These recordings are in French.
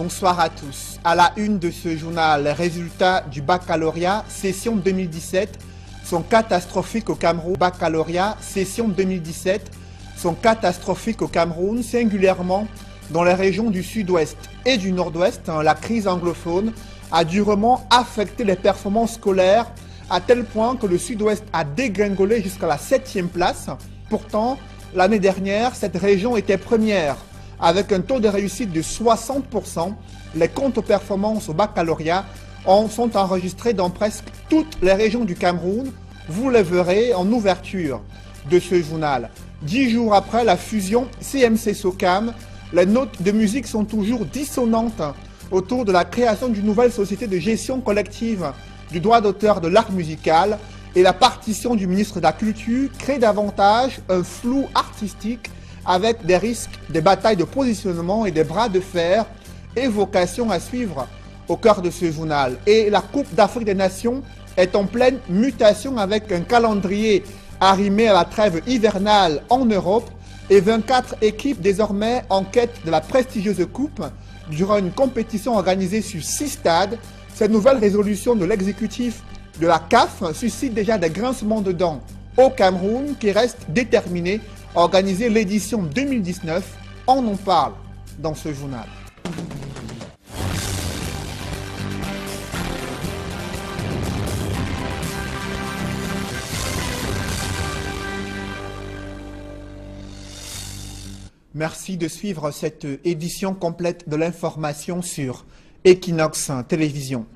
Bonsoir à tous. À la une de ce journal, les résultats du baccalauréat session 2017 sont catastrophiques au Cameroun. Baccalauréat session 2017 sont catastrophiques au Cameroun, singulièrement dans les régions du sud-ouest et du nord-ouest. La crise anglophone a durement affecté les performances scolaires à tel point que le sud-ouest a dégringolé jusqu'à la 7e place. Pourtant, l'année dernière, cette région était première avec un taux de réussite de 60%. Les contre-performances au baccalauréat sont enregistrées dans presque toutes les régions du Cameroun. Vous les verrez en ouverture de ce journal. 10 jours après la fusion CMC-SOCAM, les notes de musique sont toujours dissonantes autour de la création d'une nouvelle société de gestion collective du droit d'auteur de l'art musical, et la partition du ministre de la Culture crée davantage un flou artistique avec des risques, des batailles de positionnement et des bras de fer, et vocation à suivre au cœur de ce journal. Et la Coupe d'Afrique des Nations est en pleine mutation avec un calendrier arrimé à la trêve hivernale en Europe et 24 équipes désormais en quête de la prestigieuse coupe durant une compétition organisée sur 6 stades. Cette nouvelle résolution de l'exécutif de la CAF suscite déjà des grincements de dents au Cameroun qui reste déterminé à organiser l'édition 2019. On en parle dans ce journal. Merci de suivre cette édition complète de l'information sur Equinox Télévision.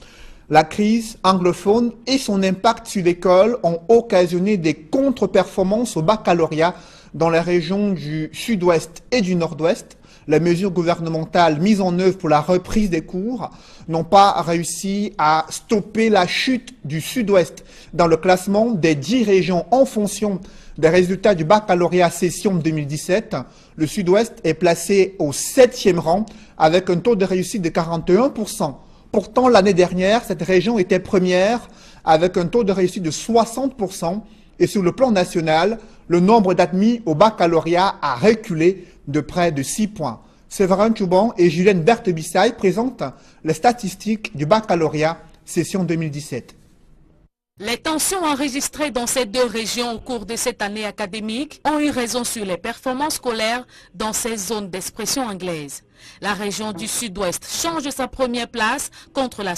La crise anglophone et son impact sur l'école ont occasionné des contre-performances au baccalauréat dans les régions du sud-ouest et du nord-ouest. Les mesures gouvernementales mises en œuvre pour la reprise des cours n'ont pas réussi à stopper la chute du sud-ouest dans le classement des 10 régions en fonction des résultats du baccalauréat session 2017. Le sud-ouest est placé au 7e rang avec un taux de réussite de 41%. Pourtant, l'année dernière, cette région était première avec un taux de réussite de 60%. Et sur le plan national, le nombre d'admis au baccalauréat a reculé de près de 6 points. Séverin Tchouban et Julienne Berthe-Bissaille présentent les statistiques du baccalauréat session 2017. Les tensions enregistrées dans ces deux régions au cours de cette année académique ont eu raison sur les performances scolaires dans ces zones d'expression anglaise. La région du sud-ouest change sa première place contre la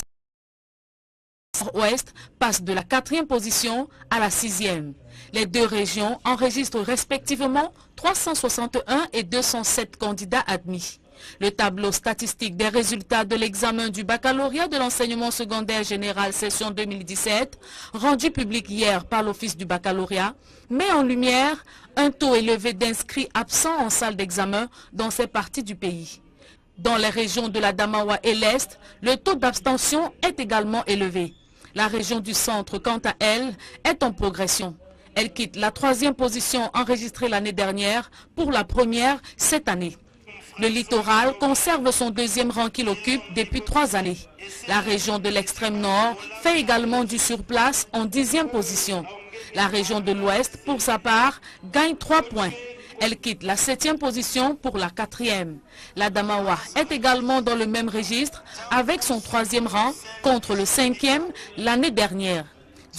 nord-ouest, passe de la 4e position à la 6e. Les deux régions enregistrent respectivement 361 et 207 candidats admis. Le tableau statistique des résultats de l'examen du baccalauréat de l'enseignement secondaire général session 2017, rendu public hier par l'Office du baccalauréat, met en lumière un taux élevé d'inscrits absents en salle d'examen dans ces parties du pays. Dans les régions de la Damawa et l'Est, le taux d'abstention est également élevé. La région du centre, quant à elle, est en progression. Elle quitte la 3e position enregistrée l'année dernière pour la première cette année. Le littoral conserve son 2e rang qu'il occupe depuis 3 années. La région de l'extrême nord fait également du surplace en 10e position. La région de l'ouest, pour sa part, gagne 3 points. Elle quitte la 7e position pour la 4e. La Damawa est également dans le même registre avec son 3e rang contre le 5e l'année dernière.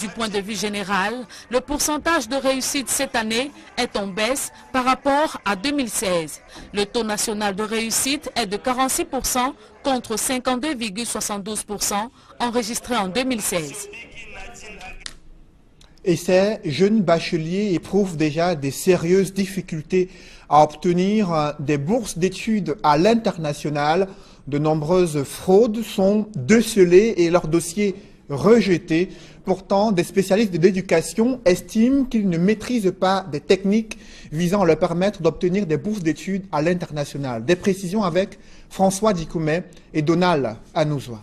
Du point de vue général, le pourcentage de réussite cette année est en baisse par rapport à 2016. Le taux national de réussite est de 46% contre 52,72% enregistré en 2016. Et ces jeunes bacheliers éprouvent déjà des sérieuses difficultés à obtenir des bourses d'études à l'international. De nombreuses fraudes sont décelées et leurs dossiers rejetés. Pourtant, des spécialistes de l'éducation estiment qu'ils ne maîtrisent pas des techniques visant à leur permettre d'obtenir des bourses d'études à l'international. Des précisions avec François Dikoumet et Donald Anouzoua.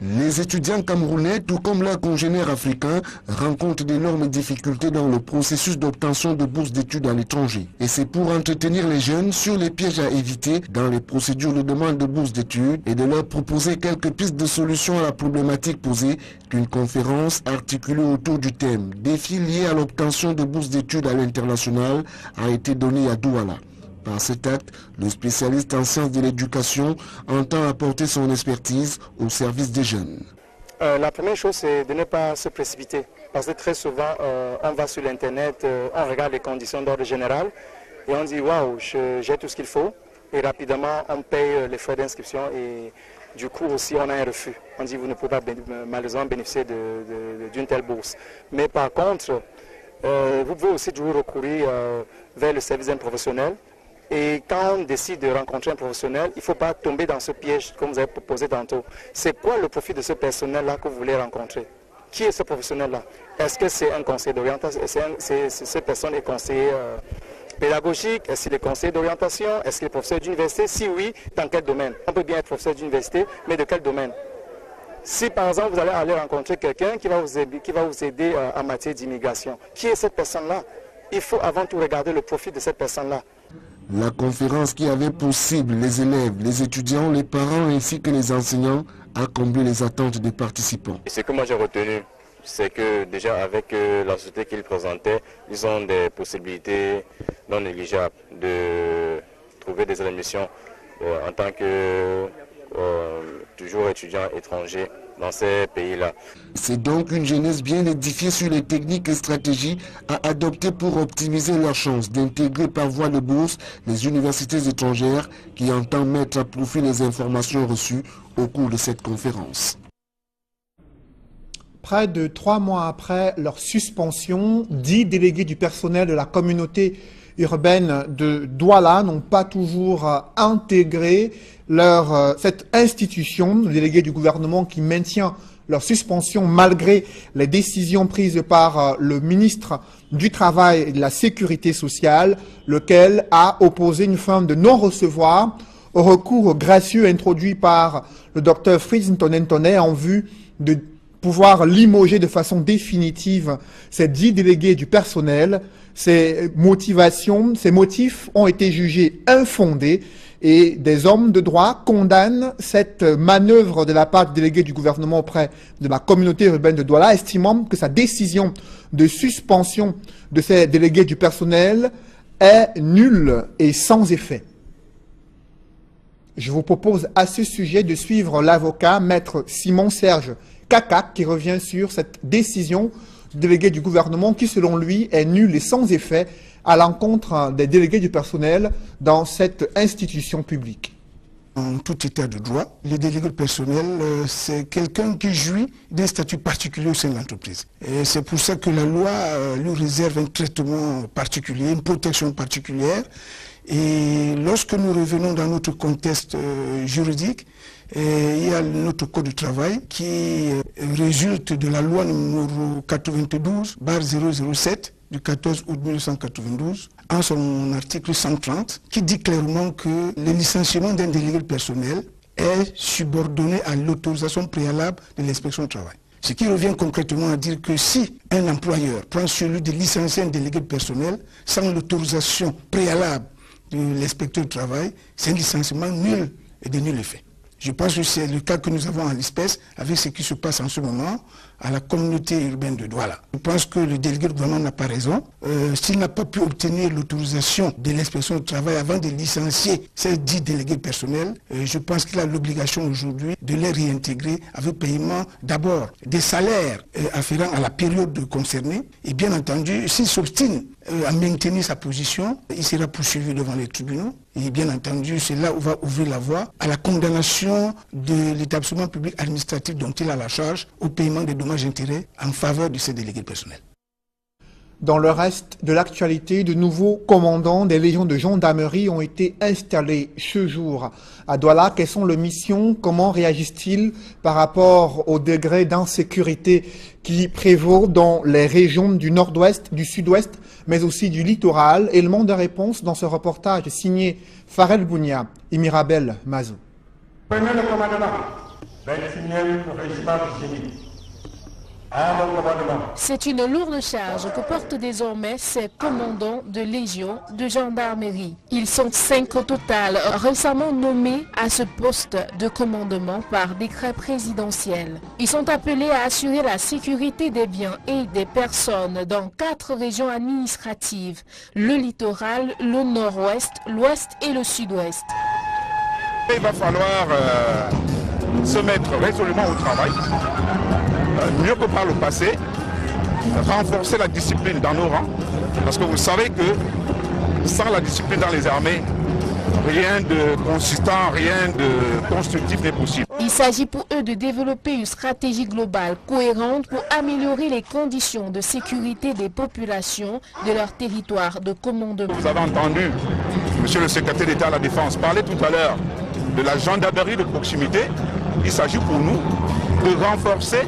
Les étudiants camerounais, tout comme leurs congénères africains, rencontrent d'énormes difficultés dans le processus d'obtention de bourses d'études à l'étranger. Et c'est pour entretenir les jeunes sur les pièges à éviter dans les procédures de demande de bourses d'études et de leur proposer quelques pistes de solutions à la problématique posée qu'une conférence articulée autour du thème « Défis liés à l'obtention de bourses d'études à l'international » a été donnée à Douala. Par cet acte, le spécialiste en sciences de l'éducation entend apporter son expertise au service des jeunes. La première chose, c'est de ne pas se précipiter. Parce que très souvent, on va sur l'Internet, on regarde les conditions d'ordre général et on dit « Waouh, j'ai tout ce qu'il faut ». Et rapidement, on paye les frais d'inscription et du coup aussi, on a un refus. On dit « Vous ne pouvez pas malheureusement bénéficier d'une telle bourse ». Mais par contre, vous pouvez aussi toujours recourir vers le service d'un professionnel. Et quand on décide de rencontrer un professionnel, il ne faut pas tomber dans ce piège comme vous avez proposé tantôt. C'est quoi le profil de ce personnel-là que vous voulez rencontrer? Qui est ce professionnel-là? Est-ce que c'est un conseiller d'orientation? Cette personne est conseiller pédagogique? Est-ce qu'il est conseiller d'orientation? Est-ce qu'il est professeur d'université? Si oui, dans quel domaine? On peut bien être professeur d'université, mais de quel domaine? Si par exemple vous allez aller rencontrer quelqu'un qui va vous aider en matière d'immigration, qui est cette personne-là? Il faut avant tout regarder le profil de cette personne-là. La conférence qui avait pour cible les élèves, les étudiants, les parents ainsi que les enseignants a comblé les attentes des participants. Et ce que moi j'ai retenu, c'est que déjà avec la société qu'ils présentaient, ils ont des possibilités non négligeables de trouver des admissions en tant que toujours étudiants étrangers dans ces pays-là. C'est donc une jeunesse bien édifiée sur les techniques et stratégies à adopter pour optimiser leurs chances d'intégrer par voie de bourse les universités étrangères qui entendent mettre à profit les informations reçues au cours de cette conférence. Près de 3 mois après leur suspension, 10 délégués du personnel de la communauté urbaine de Douala n'ont pas toujours intégré cette institution, le délégué du gouvernement qui maintient leur suspension malgré les décisions prises par le ministre du Travail et de la Sécurité sociale, lequel a opposé une forme de non-recevoir au recours gracieux introduit par le docteur Fritz Ntonentone en vue de pouvoir limoger de façon définitive ces 10 délégués du personnel. Ces motifs ont été jugés infondés et des hommes de droit condamnent cette manœuvre de la part du délégué du gouvernement auprès de la communauté urbaine de Douala, estimant que sa décision de suspension de ces délégués du personnel est nulle et sans effet. Je vous propose à ce sujet de suivre l'avocat maître Simon-Serge Kaka qui revient sur cette décision du délégué du gouvernement qui, selon lui, est nulle et sans effet à l'encontre des délégués du personnel dans cette institution publique. En tout état de droit, le délégué personnel, c'est quelqu'un qui jouit d'un statut particulier au sein de l'entreprise. Et c'est pour ça que la loi lui réserve un traitement particulier, une protection particulière. Et lorsque nous revenons dans notre contexte juridique, il y a notre code du travail qui résulte de la loi numéro 92/007 du 14 août 1992, en son article 130, qui dit clairement que le licenciement d'un délégué personnel est subordonné à l'autorisation préalable de l'inspection du travail. Ce qui revient concrètement à dire que si un employeur prend sur lui de licencier un délégué personnel sans l'autorisation préalable de l'inspecteur du travail, c'est un licenciement nul et de nul effet. Je pense que c'est le cas que nous avons en l'espèce avec ce qui se passe en ce moment à la communauté urbaine de Douala. Je pense que le délégué du gouvernement n'a pas raison. S'il n'a pas pu obtenir l'autorisation de l'inspection du travail avant de licencier ces 10 délégués personnels, je pense qu'il a l'obligation aujourd'hui de les réintégrer avec paiement d'abord des salaires afférents à la période concernée. Et bien entendu, s'il s'obstine à maintenir sa position, il sera poursuivi devant les tribunaux. Et bien entendu, c'est là où va ouvrir la voie à la condamnation de l'établissement public administratif dont il a la charge au paiement des dommages-intérêts en faveur de ces délégués personnels. Dans le reste de l'actualité, de nouveaux commandants des légions de gendarmerie ont été installés ce jour à Douala. Quelles sont leurs missions? Comment réagissent-ils par rapport au degré d'insécurité qui prévaut dans les régions du nord-ouest, du sud-ouest, mais aussi du littoral? Élément de réponse dans ce reportage signé Farel Bounia et Mirabel Mazou. Prenez le commandement, 29e régiment de génie. C'est une lourde charge que portent désormais ces commandants de légion de gendarmerie. Ils sont 5 au total, récemment nommés à ce poste de commandement par décret présidentiel. Ils sont appelés à assurer la sécurité des biens et des personnes dans 4 régions administratives, le littoral, le nord-ouest, l'ouest et le sud-ouest. Il va falloir se mettre résolument au travail, mieux que par le passé, renforcer la discipline dans nos rangs, parce que vous savez que sans la discipline dans les armées, rien de consistant, rien de constructif n'est possible. Il s'agit pour eux de développer une stratégie globale cohérente pour améliorer les conditions de sécurité des populations de leur territoire de commandement. Vous avez entendu Monsieur le secrétaire d'État à la Défense parler tout à l'heure de la gendarmerie de proximité. Il s'agit pour nous de renforcer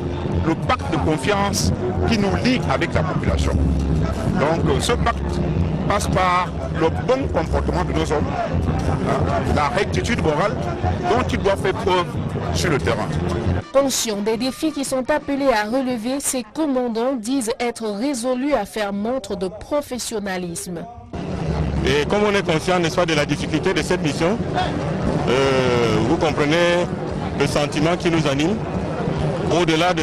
le pacte de confiance qui nous lie avec la population. Donc ce pacte passe par le bon comportement de nos hommes, la rectitude morale dont ils doivent faire preuve sur le terrain. Conscients des défis qui sont appelés à relever, ces commandants disent être résolus à faire montre de professionnalisme. Et comme on est conscient, n'est-ce pas, de la difficulté de cette mission, vous comprenez le sentiment qui nous anime. Au-delà de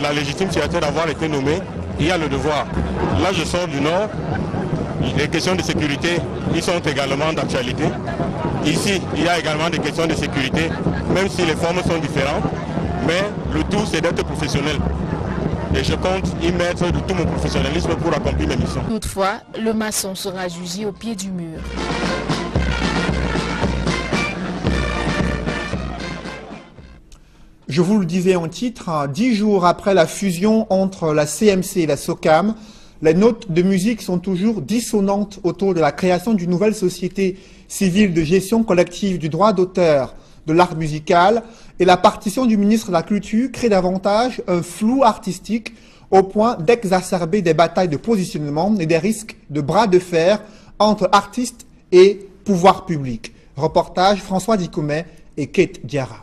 la légitime fierté d'avoir été nommé, il y a le devoir. Là, je sors du Nord. Les questions de sécurité, ils sont également d'actualité. Ici, il y a également des questions de sécurité, même si les formes sont différentes. Mais le tout, c'est d'être professionnel. Et je compte y mettre de tout mon professionnalisme pour accomplir mes missions. Toutefois, le maçon sera jugé au pied du mur. Je vous le disais en titre, 10 jours après la fusion entre la CMC et la SOCAM, les notes de musique sont toujours dissonantes autour de la création d'une nouvelle société civile de gestion collective du droit d'auteur de l'art musical, et la partition du ministre de la Culture crée davantage un flou artistique au point d'exacerber des batailles de positionnement et des risques de bras de fer entre artistes et pouvoir public. Reportage François Dicoumet et Kate Diarra.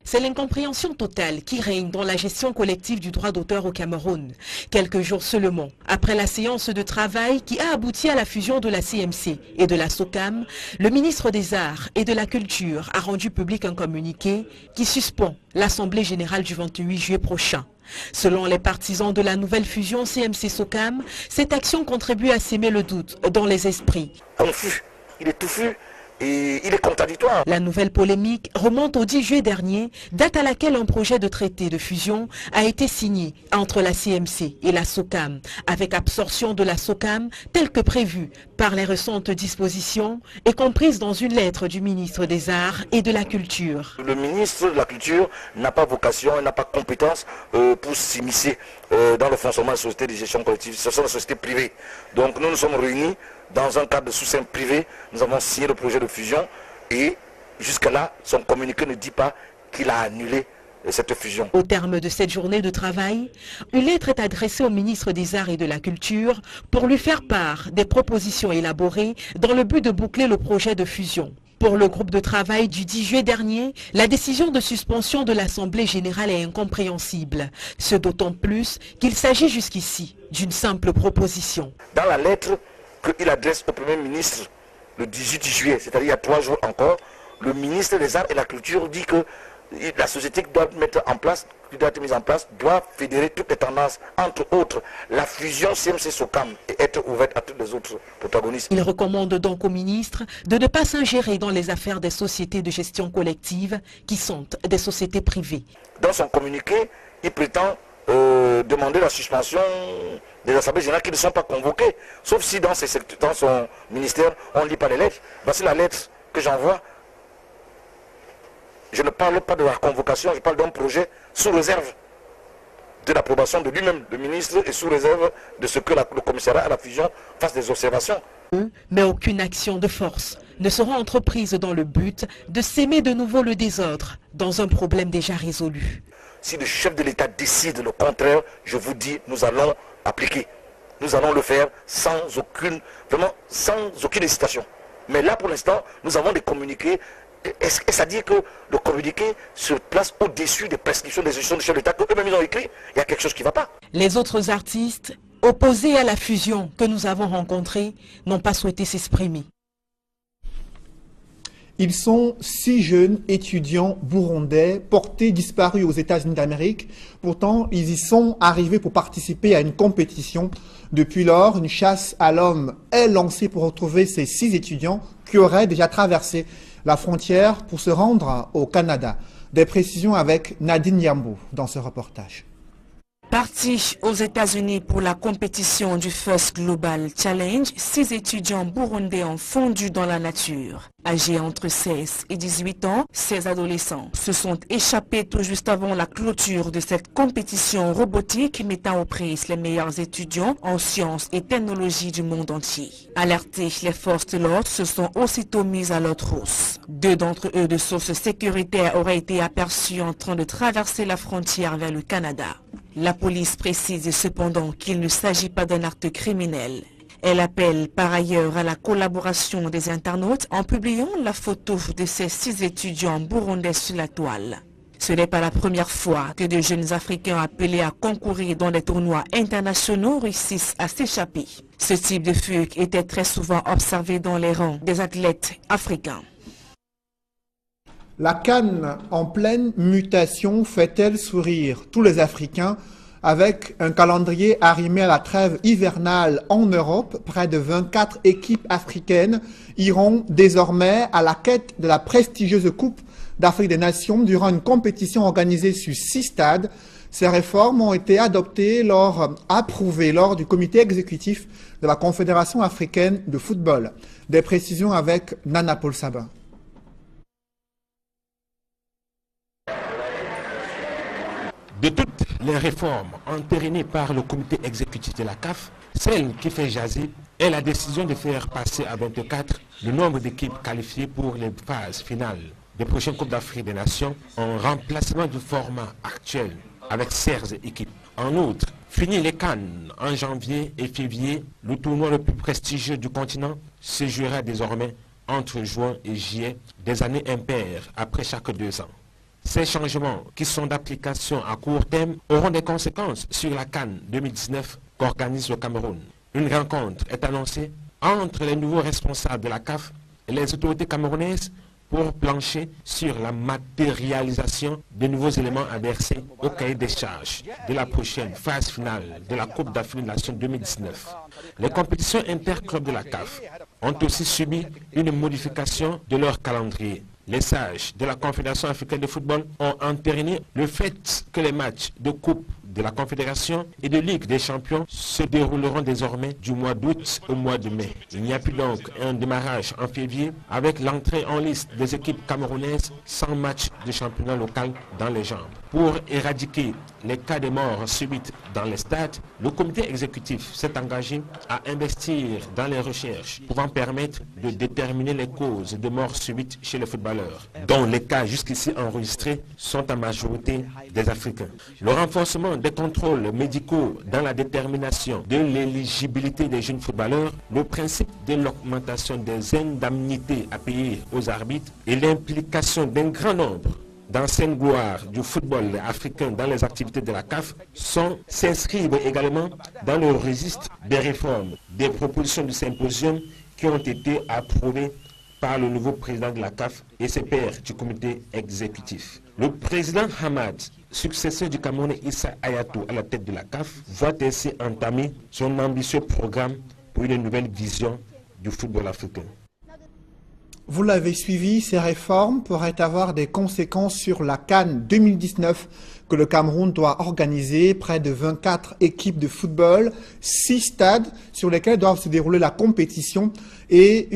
C'est l'incompréhension totale qui règne dans la gestion collective du droit d'auteur au Cameroun. Quelques jours seulement après la séance de travail qui a abouti à la fusion de la CMC et de la SOCAM, le ministre des Arts et de la Culture a rendu public un communiqué qui suspend l'Assemblée générale du 28 juillet prochain. Selon les partisans de la nouvelle fusion CMC-SOCAM, cette action contribue à s'aimer le doute dans les esprits. Confus, il est touffu. Et il est contradictoire. La nouvelle polémique remonte au 10 juillet dernier, date à laquelle un projet de traité de fusion a été signé entre la CMC et la SOCAM, avec absorption de la SOCAM telle que prévue par les récentes dispositions et comprise dans une lettre du ministre des Arts et de la Culture. Le ministre de la Culture n'a pas vocation, n'a pas compétence pour s'immiscer dans le fonctionnement de la société de gestion collective. Ce sont des sociétés privées. Donc nous nous sommes réunis dans un cadre de soutien privé, nous avons signé le projet de fusion et jusque-là, son communiqué ne dit pas qu'il a annulé cette fusion. Au terme de cette journée de travail, une lettre est adressée au ministre des Arts et de la Culture pour lui faire part des propositions élaborées dans le but de boucler le projet de fusion. Pour le groupe de travail du 10 juillet dernier, la décision de suspension de l'Assemblée générale est incompréhensible. Ce d'autant plus qu'il s'agit jusqu'ici d'une simple proposition. Dans la lettre qu'il adresse au Premier ministre le 18 juillet, c'est-à-dire il y a 3 jours encore, le ministre des Arts et de la Culture dit que la société qui doit être mise en place doit fédérer toutes les tendances, entre autres la fusion CMC-SOCAM et être ouverte à tous les autres protagonistes. Il recommande donc au ministre de ne pas s'ingérer dans les affaires des sociétés de gestion collective qui sont des sociétés privées. Dans son communiqué, il prétend demander la suspension des assemblées générales qui ne sont pas convoquées, sauf si dans son ministère on ne lit pas les lettres. Voici la lettre que j'envoie. Je ne parle pas de la convocation, je parle d'un projet sous réserve de l'approbation de lui-même, le ministre, et sous réserve de ce que le commissariat à la fusion fasse des observations. Mais aucune action de force ne sera entreprise dans le but de s'aimer de nouveau le désordre dans un problème déjà résolu. Si le chef de l'État décide le contraire, je vous dis, nous allons appliquer. Nous allons le faire sans aucune hésitation. Mais là, pour l'instant, nous avons des communiqués Est-ce à dire que le communiqué se place au-dessus des prescriptions des institutions de chef d'État qu'eux-mêmes ils ont écrit? Il y a quelque chose qui ne va pas. Les autres artistes, opposés à la fusion que nous avons rencontrée, n'ont pas souhaité s'exprimer. Ils sont 6 jeunes étudiants burundais portés disparus aux États-Unis d'Amérique. Pourtant, ils y sont arrivés pour participer à une compétition. Depuis lors, une chasse à l'homme est lancée pour retrouver ces 6 étudiants qui auraient déjà traversé la frontière pour se rendre au Canada. Des précisions avec Nadine Yambo dans ce reportage. Partis aux États-Unis pour la compétition du First Global Challenge, 6 étudiants burundais ont fondu dans la nature. Âgés entre 16 et 18 ans, ces adolescents se sont échappés tout juste avant la clôture de cette compétition robotique mettant aux prises les meilleurs étudiants en sciences et technologies du monde entier. Alertés, les forces de l'ordre se sont aussitôt mises à leur trousse. 2 d'entre eux de sources sécuritaires auraient été aperçus en train de traverser la frontière vers le Canada. La police précise cependant qu'il ne s'agit pas d'un acte criminel. Elle appelle par ailleurs à la collaboration des internautes en publiant la photo de ces 6 étudiants burundais sur la toile. Ce n'est pas la première fois que de jeunes Africains appelés à concourir dans des tournois internationaux réussissent à s'échapper. Ce type de fugue était très souvent observé dans les rangs des athlètes africains. La CAN en pleine mutation fait-elle sourire tous les Africains? Avec un calendrier arrimé à la trêve hivernale en Europe, près de 24 équipes africaines iront désormais à la quête de la prestigieuse Coupe d'Afrique des Nations durant une compétition organisée sur 6 stades. Ces réformes ont été approuvées lors du comité exécutif de la Confédération africaine de football. Des précisions avec Nana Paul Sabin. De toutes les réformes entérinées par le comité exécutif de la CAF, celle qui fait jaser est la décision de faire passer à 24 le nombre d'équipes qualifiées pour les phases finales des prochaines Coupes d'Afrique des Nations en remplacement du format actuel avec 16 équipes. En outre, fini les Cannes en janvier et février, le tournoi le plus prestigieux du continent se jouera désormais entre juin et juillet, des années impaires après chaque 2 ans. Ces changements, qui sont d'application à court terme, auront des conséquences sur la CAN 2019 qu'organise le Cameroun. Une rencontre est annoncée entre les nouveaux responsables de la CAF et les autorités camerounaises pour plancher sur la matérialisation des nouveaux éléments à verser au cahier des charges de la prochaine phase finale de la Coupe d'Afrique des Nations 2019. Les compétitions interclubs de la CAF ont aussi subi une modification de leur calendrier. Les sages de la Confédération africaine de football ont entériné le fait que les matchs de Coupe de la Confédération et de Ligue des champions se dérouleront désormais du mois d'août au mois de mai. Il n'y a plus donc un démarrage en février avec l'entrée en liste des équipes camerounaises sans match de championnat local dans les jambes. Pour éradiquer les cas de mort subites dans les stades, le comité exécutif s'est engagé à investir dans les recherches pouvant permettre de déterminer les causes de mort subites chez les footballeurs, dont les cas jusqu'ici enregistrés sont en majorité des Africains. Le renforcement des contrôles médicaux dans la détermination de l'éligibilité des jeunes footballeurs, le principe de l'augmentation des indemnités à payer aux arbitres et l'implication d'un grand nombre d'anciennes gloires du football africain dans les activités de la CAF s'inscrivent également dans le registre des réformes, des propositions du symposium qui ont été approuvées par le nouveau président de la CAF et ses pairs du comité exécutif. Le président Hamad, successeur du Camerounais Issa Hayatou à la tête de la CAF, voit ainsi entamer son ambitieux programme pour une nouvelle vision du football africain. Vous l'avez suivi, ces réformes pourraient avoir des conséquences sur la CAN 2019 que le Cameroun doit organiser. Près de 24 équipes de football, 6 stades sur lesquels doivent se dérouler la compétition et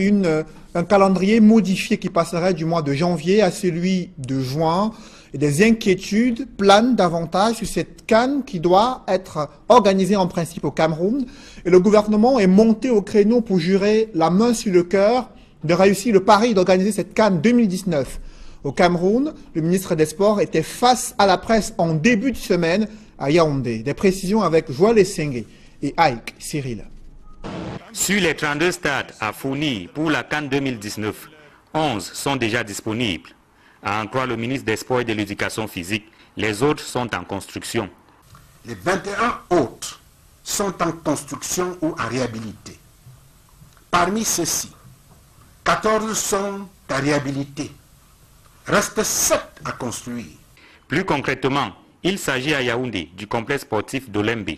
un calendrier modifié qui passerait du mois de janvier à celui de juin. Et des inquiétudes planent davantage sur cette CAN qui doit être organisée en principe au Cameroun. Et le gouvernement est monté au créneau pour jurer la main sur le cœur de réussir le pari d'organiser cette CAN 2019. Au Cameroun, le ministre des Sports était face à la presse en début de semaine à Yaoundé. Des précisions avec Joël Essengue et Aïk Cyril. Sur les 32 stades à fournir pour la CAN 2019, 11 sont déjà disponibles. À en croire le ministre des Sports et de l'Éducation physique, les autres sont en construction. Les 21 autres sont en construction ou à réhabiliter. Parmi ceux-ci, 14 sont à réhabiliter. Reste 7 à construire. Plus concrètement, il s'agit à Yaoundé du complexe sportif d'Olembe.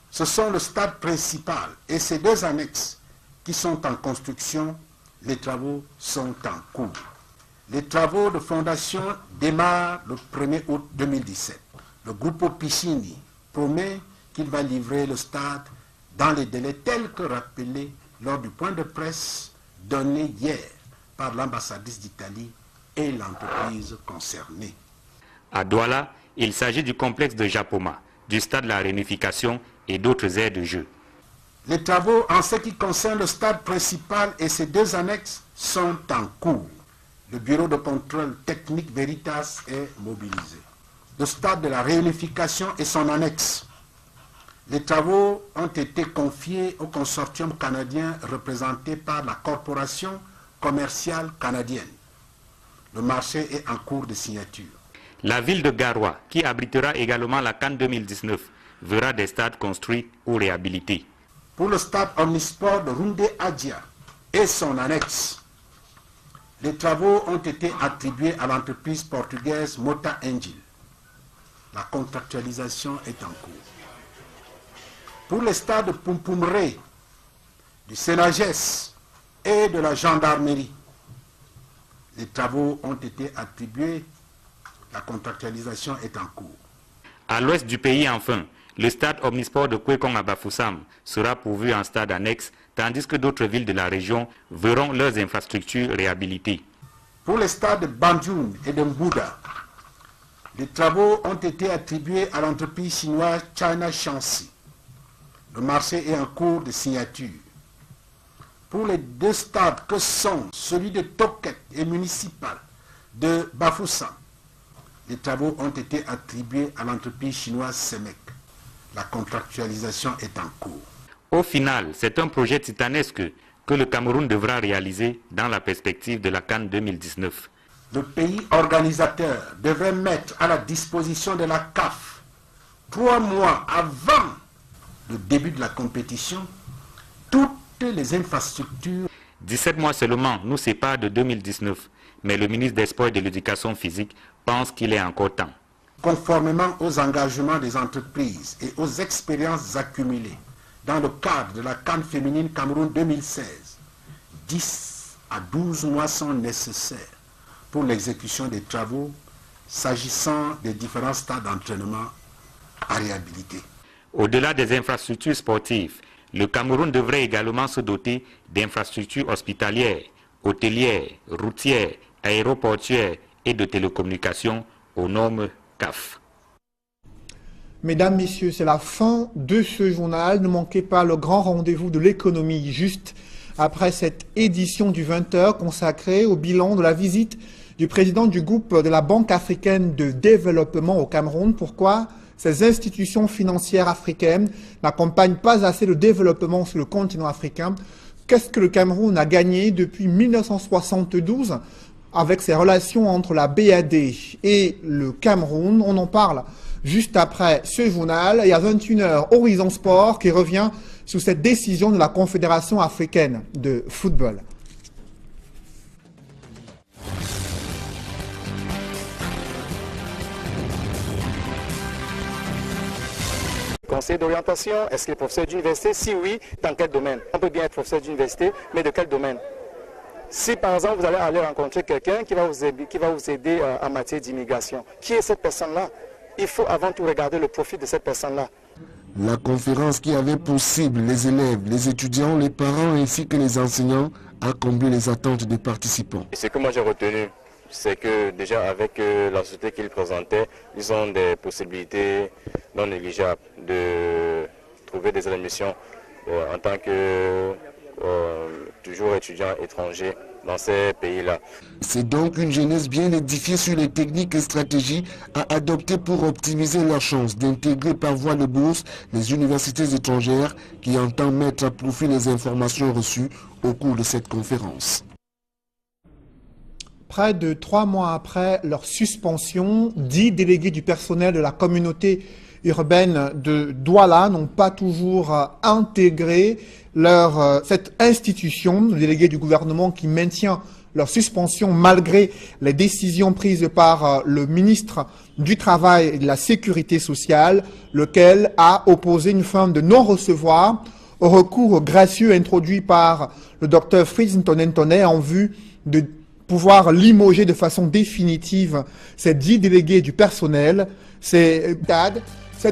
Ce sont le stade principal et ses 2 annexes qui sont en construction. Les travaux sont en cours. Les travaux de fondation démarrent le 1er août 2017. Le groupe Piscini promet qu'il va livrer le stade dans les délais tels que rappelés lors du point de presse donné hier par l'ambassadrice d'Italie et l'entreprise concernée. À Douala, il s'agit du complexe de Japoma, du stade de la réunification et d'autres aires de jeu. Les travaux en ce qui concerne le stade principal et ses 2 annexes sont en cours. Le bureau de contrôle technique Veritas est mobilisé. Le stade de la réunification et son annexe. Les travaux ont été confiés au consortium canadien représenté par la Corporation commerciale canadienne. Le marché est en cours de signature. La ville de Garoua, qui abritera également la CAN 2019, verra des stades construits ou réhabilités. Pour le stade omnisport de Runde Adja et son annexe, les travaux ont été attribués à l'entreprise portugaise Mota Engil. La contractualisation est en cours. Pour les stades Pumpumre, du Sénagès et de la gendarmerie, les travaux ont été attribués. La contractualisation est en cours. À l'ouest du pays, enfin, le stade omnisport de Kwekong à Bafoussam sera pourvu en stade annexe, tandis que d'autres villes de la région verront leurs infrastructures réhabilitées. Pour les stades de Banjul et de Mbouda, les travaux ont été attribués à l'entreprise chinoise China Shanxi. Le marché est en cours de signature. Pour les 2 stades que sont celui de Toket et municipal de Bafoussam, les travaux ont été attribués à l'entreprise chinoise Semec. La contractualisation est en cours. Au final, c'est un projet titanesque que le Cameroun devra réaliser dans la perspective de la CAN 2019. Le pays organisateur devrait mettre à la disposition de la CAF 3 mois avant le début de la compétition toutes les infrastructures. 17 mois seulement nous séparent de 2019, mais le ministre des Sports et de l'Éducation physique pense qu'il est encore temps. Conformément aux engagements des entreprises et aux expériences accumulées dans le cadre de la CAN féminine Cameroun 2016, 10 à 12 mois sont nécessaires pour l'exécution des travaux s'agissant des différents stades d'entraînement à réhabiliter. Au-delà des infrastructures sportives, le Cameroun devrait également se doter d'infrastructures hospitalières, hôtelières, routières, aéroportuaires et de télécommunications aux normes CAF. Mesdames, Messieurs, c'est la fin de ce journal. Ne manquez pas le grand rendez-vous de l'économie juste après cette édition du 20h consacrée au bilan de la visite du président du groupe de la Banque africaine de développement au Cameroun. Pourquoi ces institutions financières africaines n'accompagnent pas assez le développement sur le continent africain? Qu'est-ce que le Cameroun a gagné depuis 1972 avec ses relations entre la BAD et le Cameroun? On en parle juste après ce journal et à 21h, Horizon Sport qui revient sur cette décision de la Confédération africaine de football. Conseil d'orientation, est-ce qu'il est professeur d'université? Si oui, dans quel domaine? On peut bien être professeur d'université, mais de quel domaine? Si par exemple vous allez aller rencontrer quelqu'un qui va vous aider en matière d'immigration, qui est cette personne-là? Il faut avant tout regarder le profil de cette personne-là. La conférence qui avait pour cible les élèves, les étudiants, les parents ainsi que les enseignants a comblé les attentes des participants. Et ce que moi j'ai retenu, c'est que déjà avec la société qu'ils présentaient, ils ont des possibilités non négligeables de trouver des admissions en tant que toujours étudiants étrangers dans ces pays-là. C'est donc une jeunesse bien édifiée sur les techniques et stratégies à adopter pour optimiser leur chance d'intégrer par voie de bourse les universités étrangères qui entendent mettre à profit les informations reçues au cours de cette conférence. Près de 3 mois après leur suspension, 10 délégués du personnel de la communauté urbaine de Douala n'ont pas toujours intégré cette institution. Le délégué du gouvernement qui maintient leur suspension malgré les décisions prises par le ministre du Travail et de la Sécurité sociale, lequel a opposé une fin de non-recevoir au recours gracieux introduit par le docteur Fritz Ntonentone en vue de pouvoir limoger de façon définitive ces 10 délégués du personnel. Cette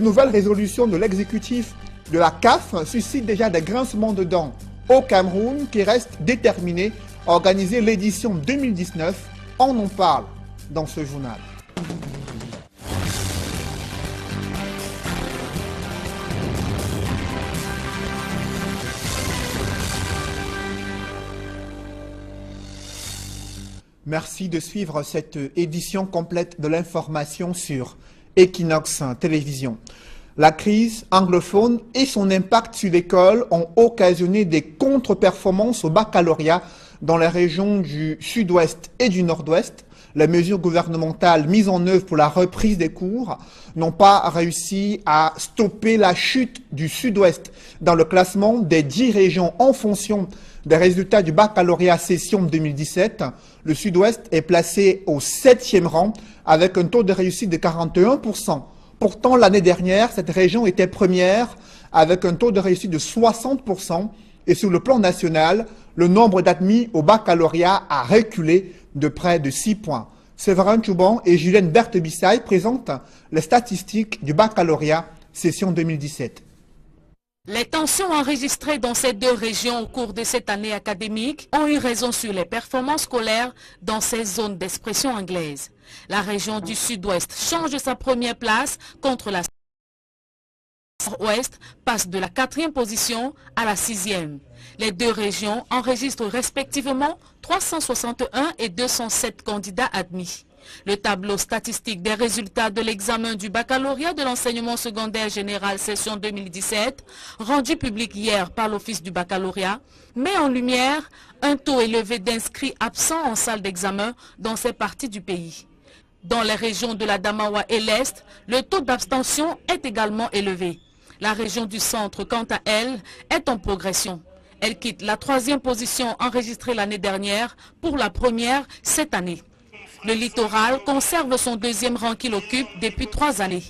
nouvelle résolution de l'exécutif de la CAF suscite déjà des grincements de dents au Cameroun qui reste déterminé à organiser l'édition 2019. On en parle dans ce journal. Merci de suivre cette édition complète de l'information sur Equinox Télévision. La crise anglophone et son impact sur l'école ont occasionné des contre-performances au baccalauréat dans les régions du sud-ouest et du nord-ouest. Les mesures gouvernementales mises en œuvre pour la reprise des cours n'ont pas réussi à stopper la chute du sud-ouest dans le classement des 10 régions en fonction des résultats du baccalauréat session 2017. Le sud-ouest est placé au 7e rang avec un taux de réussite de 41%. Pourtant, l'année dernière, cette région était première avec un taux de réussite de 60%. Et sur le plan national, le nombre d'admis au baccalauréat a reculé de près de 6 points. Séverin Chouban et Julienne Berthe-Bissaille présentent les statistiques du baccalauréat session 2017. Les tensions enregistrées dans ces 2 régions au cours de cette année académique ont eu raison sur les performances scolaires dans ces zones d'expression anglaise. La région du sud-ouest change sa première place contre la nord-ouest, passe de la 4e position à la 6e. Les 2 régions enregistrent respectivement 361 et 207 candidats admis. Le tableau statistique des résultats de l'examen du baccalauréat de l'enseignement secondaire général session 2017, rendu public hier par l'Office du baccalauréat, met en lumière un taux élevé d'inscrits absents en salle d'examen dans ces parties du pays. Dans les régions de la Damawa et l'Est, le taux d'abstention est également élevé. La région du centre, quant à elle, est en progression. Elle quitte la 3e position enregistrée l'année dernière pour la première cette année. Le littoral conserve son 2e rang qu'il occupe depuis 3 années.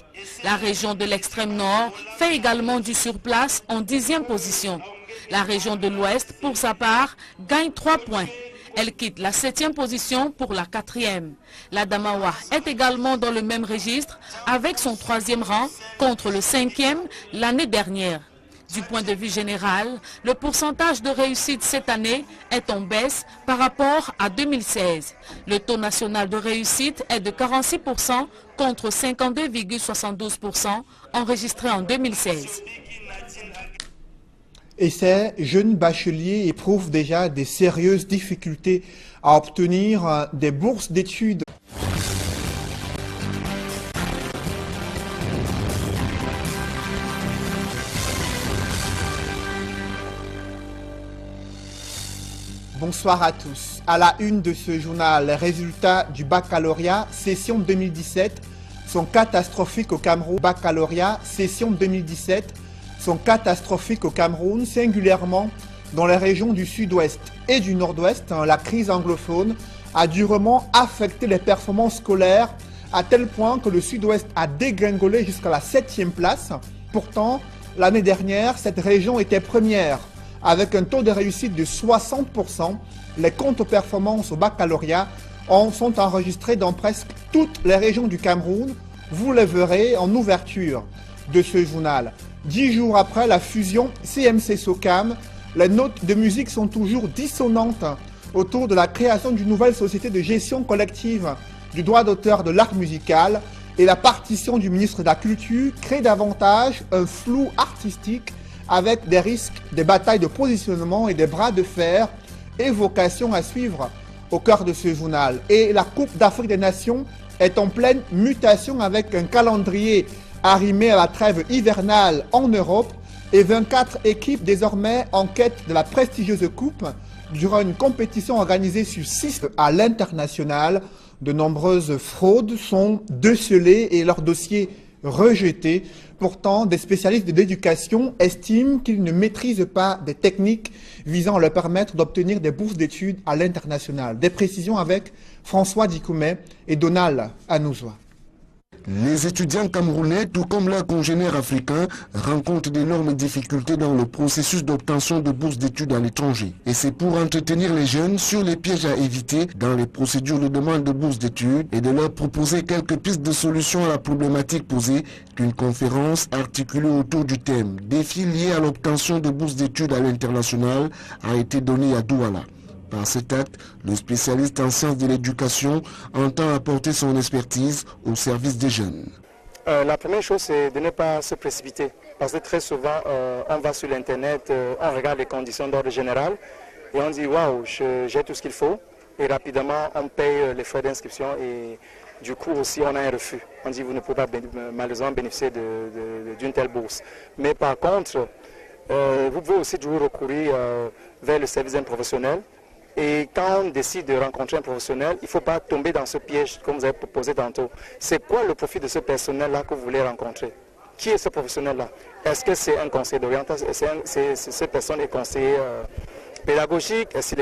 La région de l'extrême nord fait également du surplace en 10e position. La région de l'ouest, pour sa part, gagne 3 points. Elle quitte la 7e position pour la 4e. La Damawa est également dans le même registre avec son 3e rang contre le 5e l'année dernière. Du point de vue général, le pourcentage de réussite cette année est en baisse par rapport à 2016. Le taux national de réussite est de 46% contre 52,72% enregistré en 2016. Et ces jeunes bacheliers éprouvent déjà des sérieuses difficultés à obtenir des bourses d'études. Bonsoir à tous. À la une de ce journal, les résultats du baccalauréat session 2017 sont catastrophiques au Cameroun. Baccalauréat session 2017 sont catastrophiques au Cameroun, singulièrement dans les régions du sud-ouest et du nord-ouest. La crise anglophone a durement affecté les performances scolaires à tel point que le sud-ouest a dégringolé jusqu'à la 7e place. Pourtant, l'année dernière, cette région était première avec un taux de réussite de 60%. Les contre-performances au baccalauréat sont enregistrés dans presque toutes les régions du Cameroun. Vous le verrez en ouverture de ce journal. 10 jours après la fusion CMC-SOCAM, les notes de musique sont toujours dissonantes autour de la création d'une nouvelle société de gestion collective du droit d'auteur de l'art musical, et la partition du ministre de la Culture crée davantage un flou artistique avec des risques, des batailles de positionnement et des bras de fer, et vocation à suivre au cœur de ce journal. Et la Coupe d'Afrique des Nations est en pleine mutation avec un calendrier arrimé à la trêve hivernale en Europe et 24 équipes désormais en quête de la prestigieuse coupe. Durant une compétition organisée sur 6 à l'international, de nombreuses fraudes sont décelées et leurs dossiers rejetés. Pourtant, des spécialistes de l'éducation estiment qu'ils ne maîtrisent pas des techniques visant à leur permettre d'obtenir des bourses d'études à l'international. Des précisions avec François Dikoumé et Donald Anouzoua. Les étudiants camerounais, tout comme leurs congénères africains, rencontrent d'énormes difficultés dans le processus d'obtention de bourses d'études à l'étranger. Et c'est pour entretenir les jeunes sur les pièges à éviter dans les procédures de demande de bourses d'études et de leur proposer quelques pistes de solutions à la problématique posée qu'une conférence articulée autour du thème « Défis liés à l'obtention de bourses d'études à l'international » a été donnée à Douala. Par cet acte, le spécialiste en sciences de l'éducation entend apporter son expertise au service des jeunes. La première chose, c'est de ne pas se précipiter. Parce que très souvent, on va sur l'Internet, on regarde les conditions d'ordre général et on dit « Waouh, j'ai tout ce qu'il faut ». Et rapidement, on paye les frais d'inscription et du coup aussi, on a un refus. On dit « Vous ne pouvez pas malheureusement bénéficier d'une telle bourse ». Mais par contre, vous pouvez aussi toujours recourir vers le service d'un professionnel. Et quand on décide de rencontrer un professionnel, il ne faut pas tomber dans ce piège comme vous avez proposé tantôt. C'est quoi le profil de ce personnel-là que vous voulez rencontrer? Qui est ce professionnel-là? Est-ce que c'est un conseiller d'orientation? Cette personne est conseiller pédagogique?